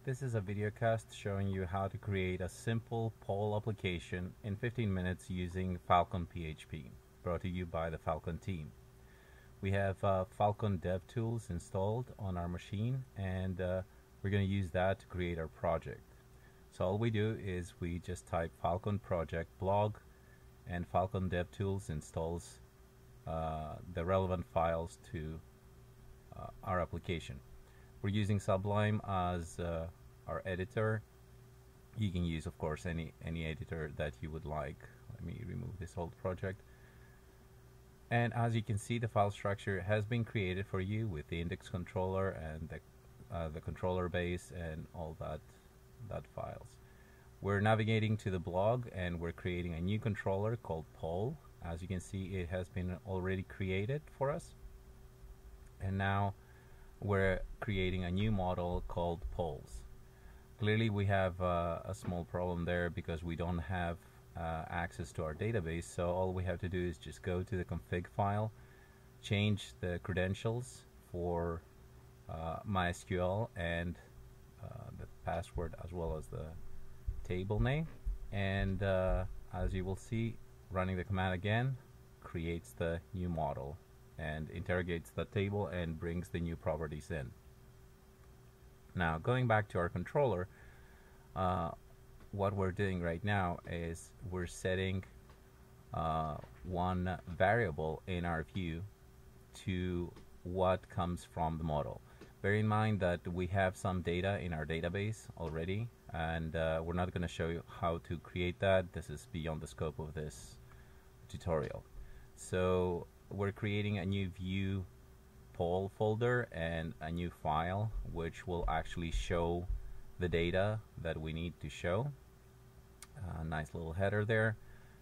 This is a video cast showing you how to create a simple poll application in 15 minutes using Phalcon PHP, brought to you by the Phalcon team. We have Phalcon DevTools installed on our machine, and we're going to use that to create our project. So all we do is we just type Phalcon project blog, and Phalcon DevTools installs the relevant files to our application. We're using Sublime as our editor. You can use, of course, any editor that you would like. Let me remove this old project. And as you can see, the file structure has been created for you with the index controller and the controller base and all that files. We're navigating to the blog and we're creating a new controller called poll. As you can see, it has been already created for us. And now we're creating a new model called polls. Clearly we have a small problem there because we don't have access to our database, so all we have to do is just go to the config file, change the credentials for MySQL and the password as well as the table name, and as you will see, running the command again creates the new model and interrogates the table and brings the new properties in. Now going back to our controller, what we're doing right now is we're setting one variable in our view to what comes from the model. Bear in mind that we have some data in our database already, and we're not going to show you how to create that. This is beyond the scope of this tutorial. So we're creating a new view poll folder and a new file which will actually show the data that we need to show. Nice little header there,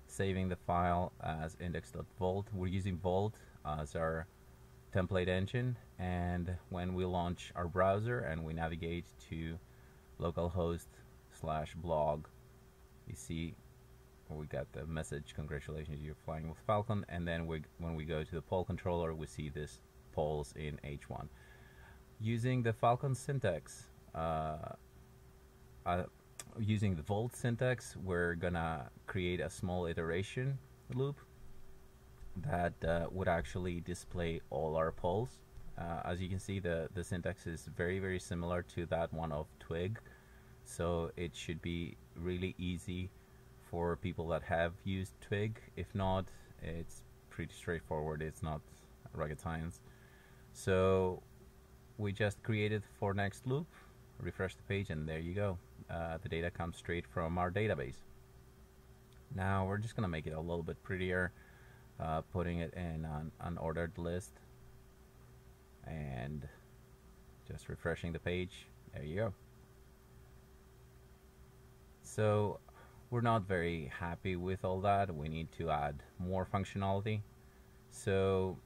saving the file as index.volt. We're using Volt as our template engine, and when we launch our browser and we navigate to localhost/blog, you see we got the message, congratulations, you're flying with Phalcon, and then when we go to the poll controller, we see this polls in H1. Using the Phalcon syntax, using the Volt syntax, we're gonna create a small iteration loop that would actually display all our polls. As you can see, the syntax is very similar to that one of Twig, so it should be really easy for people that have used Twig. If not, it's pretty straightforward. It's not rocket science. So we just created for next loop, refresh the page, and there you go. The data comes straight from our database. Now we're just gonna make it a little bit prettier, putting it in an ordered list and just refreshing the page. There you go. So we're not very happy with all that. We need to add more functionality. So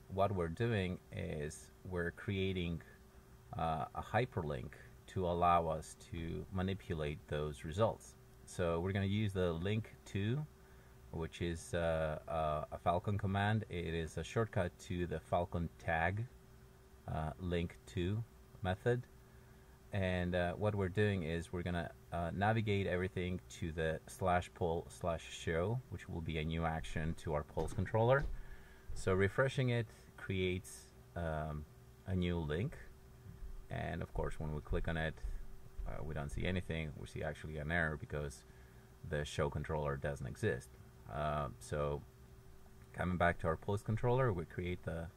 what we're doing is we're creating a hyperlink to allow us to manipulate those results. So we're going to use the link to, which is a Phalcon command. It is a shortcut to the Phalcon tag link to method. And what we're doing is we're going to navigate everything to the /poll/show, which will be a new action to our polls controller. So refreshing it creates a new link, and of course when we click on it, we don't see anything. We see actually an error because the show controller doesn't exist. So coming back to our polls controller, we create the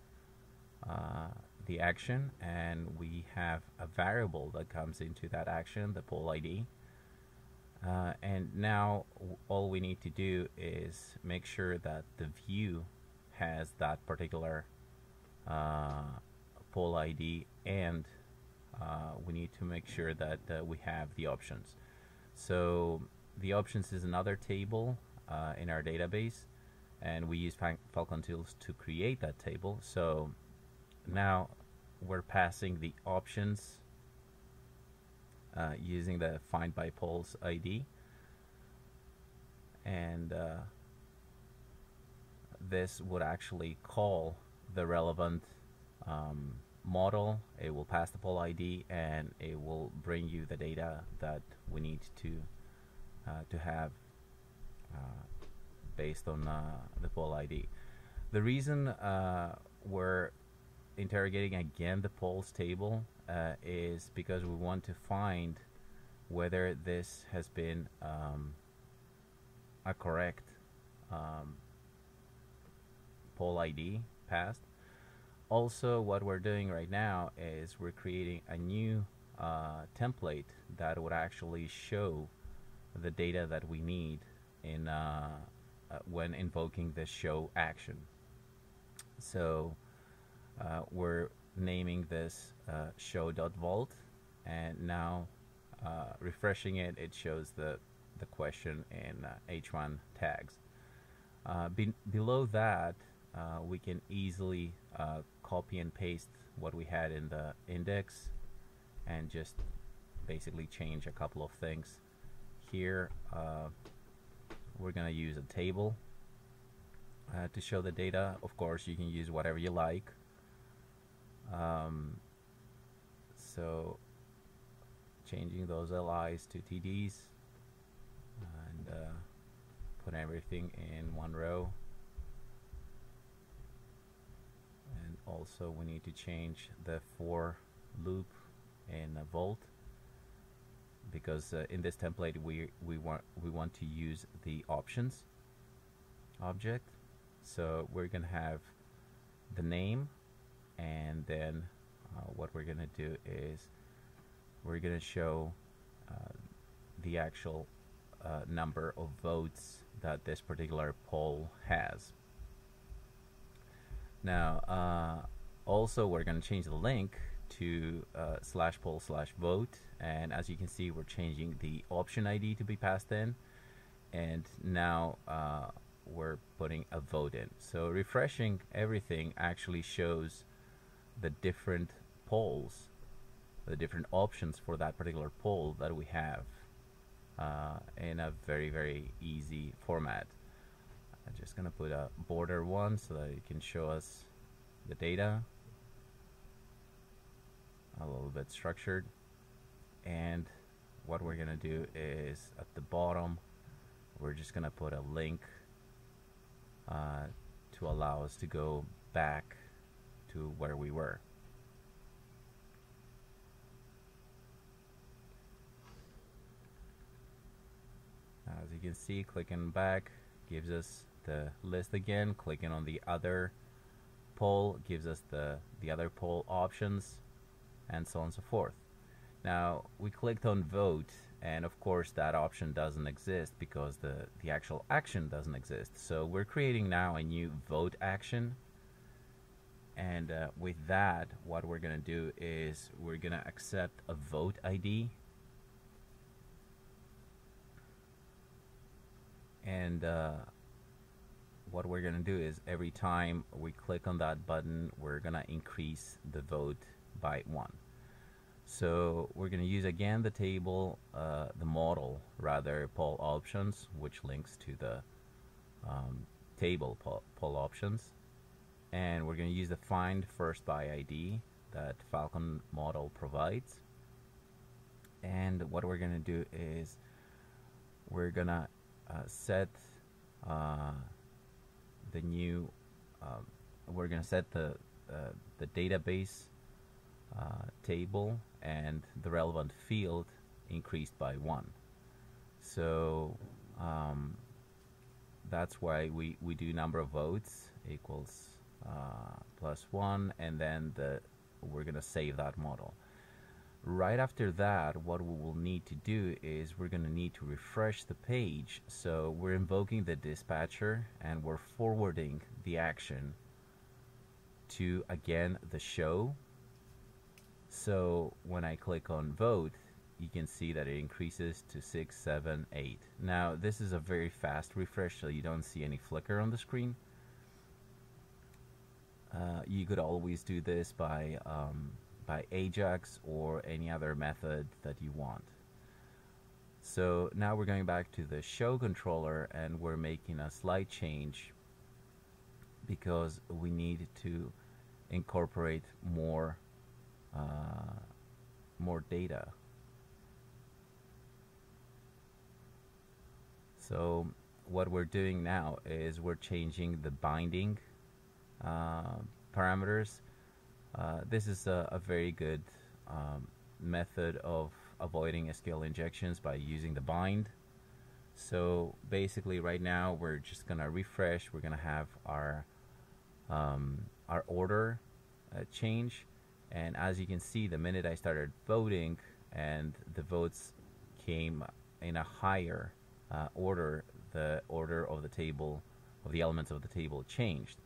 action, and we have a variable that comes into that action, the poll ID. And now all we need to do is make sure that the view has that particular poll ID, and we need to make sure that we have the options. So the options is another table in our database, and we use Phalcon tools to create that table. So now we're passing the options using the find by polls ID, and this would actually call the relevant model, it will pass the poll ID, and it will bring you the data that we need to have based on the poll ID. The reason we're interrogating again the polls table is because we want to find whether this has been a correct poll ID passed. Also, what we're doing right now is we're creating a new template that would actually show the data that we need in when invoking this show action. So we're naming this show.vault, and now refreshing it, it shows the question in H1 tags. Below that, we can easily copy and paste what we had in the index and just basically change a couple of things. Here we're going to use a table to show the data. Of course, you can use whatever you like. So changing those LIs to TDs and put everything in one row. And also we need to change the for loop in a volt, because in this template we want to use the options object. So we're gonna have the name, and then what we're gonna do is we're gonna show the actual number of votes that this particular poll has. Now also we're gonna change the link to /poll/vote, and as you can see, we're changing the option ID to be passed in, and now we're putting a vote in. So refreshing everything actually shows the different polls, the different options for that particular poll that we have in a very easy format. I'm just gonna put a border one so that it can show us the data a little bit structured. And what we're gonna do is at the bottom we're just gonna put a link to allow us to go back to where we were. As you can see, clicking back gives us the list again. Clicking on the other poll gives us the other poll options, and so on and so forth. Now we clicked on vote, and of course that option doesn't exist because the actual action doesn't exist. So we're creating now a new vote action, and with that what we're gonna do is we're gonna accept a vote ID, and what we're gonna do is every time we click on that button we're gonna increase the vote by 1. So we're going to use again the table, the model rather, poll options, which links to the table poll options, and we're going to use the find first by ID that Phalcon model provides. And what we're going to do is we're going to set the new we're going to set the database table and the relevant field increased by 1. So that's why we do number of votes equals +1, and then we're gonna save that model. Right after that, what we will need to do is we're gonna need to refresh the page. So we're invoking the dispatcher and we're forwarding the action to, again, the show. So when I click on vote, you can see that it increases to 6, 7, 8. Now this is a very fast refresh, so you don't see any flicker on the screen. You could always do this by Ajax or any other method that you want. So now we're going back to the show controller and we're making a slight change because we need to incorporate more more data. So what we're doing now is we're changing the binding parameters. This is a very good method of avoiding SQL injections by using the bind. So basically right now we're just gonna refresh. We're gonna have our order change, and as you can see, the minute I started voting and the votes came in a higher order, the order of the table, of the elements of the table, changed.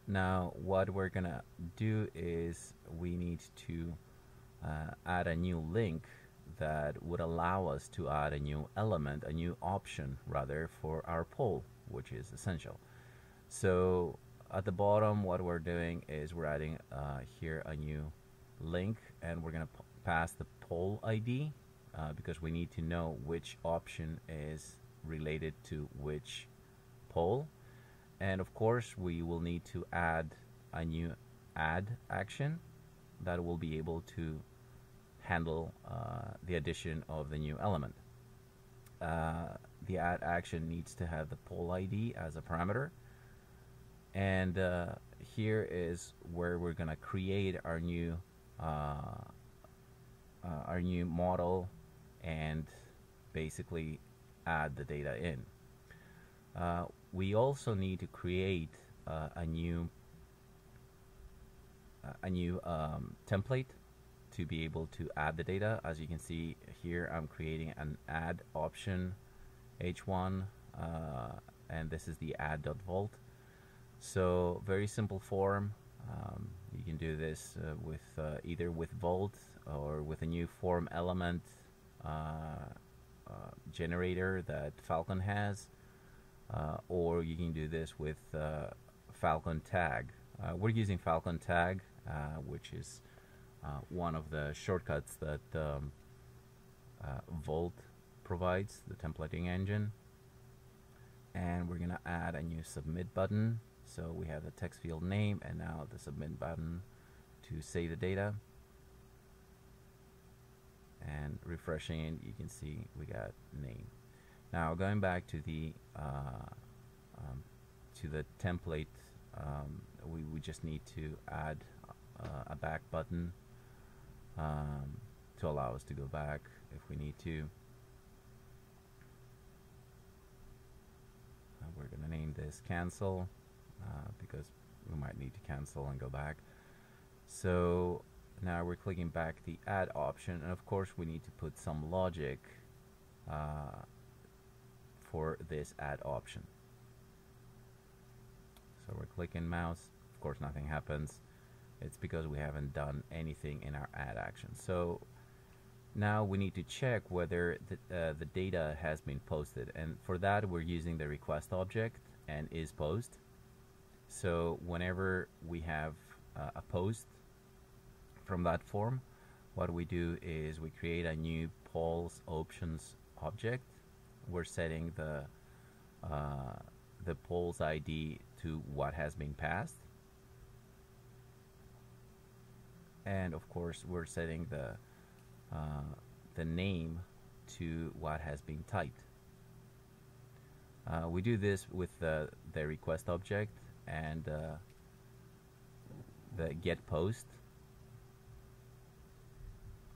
Now what we're gonna do is we need to add a new link that would allow us to add a new element, a new option rather, for our poll, which is essential. So at the bottom, what we're doing is we're adding here a new link, and we're going to pass the poll ID because we need to know which option is related to which poll. And of course, we will need to add a new add action that will be able to handle the addition of the new element. The add action needs to have the poll ID as a parameter, and here is where we're going to create our new model and basically add the data in. We also need to create a new template to be able to add the data. As you can see here, I'm creating an add option h1 and this is the add.volt. So very simple form. You can do this with either with Volt or with a new form element generator that Phalcon has, or you can do this with Phalcon tag. We're using Phalcon tag, which is one of the shortcuts that Volt provides, the templating engine. And we're gonna add a new submit button. So we have the text field name and now the submit button to save the data. And refreshing, you can see we got name. Now going back to the template, we just need to add a back button to allow us to go back if we need to. We're going to name this cancel because we might need to cancel and go back. So now we're clicking back the add option, and of course we need to put some logic for this add option. So we're clicking mouse, of course nothing happens. It's because we haven't done anything in our add action. So now we need to check whether the data has been posted, and for that we're using the request object and isPost. So whenever we have a post from that form, what we do is we create a new polls options object. We're setting the polls ID to what has been passed, and of course we're setting the name to what has been typed. We do this with the request object and the get post,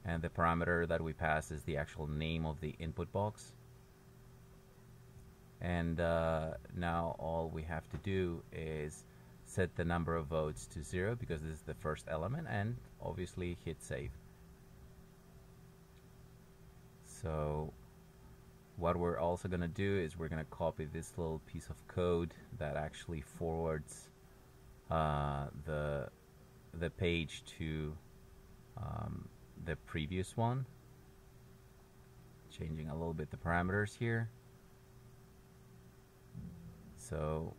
and the parameter that we pass is the actual name of the input box. And now all we have to do is set the number of votes to 0 because this is the first element, and obviously hit save. So what we're also going to do is we're going to copy this little piece of code that actually forwards the page to the previous one, changing a little bit the parameters here. So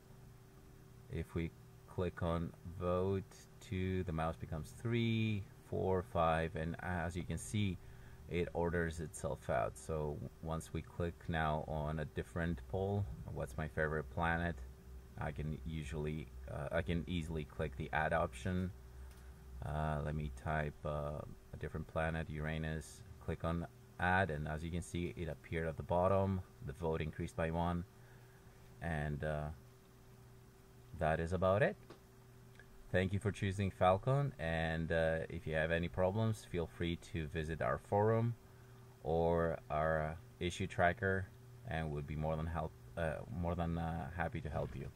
if we click on vote 2, the mouse becomes 3, 4, 5, and as you can see, it orders itself out. So once we click now on a different poll, what's my favorite planet, I can easily click the add option Let me type a different planet, Uranus. Click on add, and as you can see, it appeared at the bottom. The vote increased by 1, and that is about it. Thank you for choosing Phalcon, and if you have any problems, feel free to visit our forum or our issue tracker, and we'll be more than happy to help you.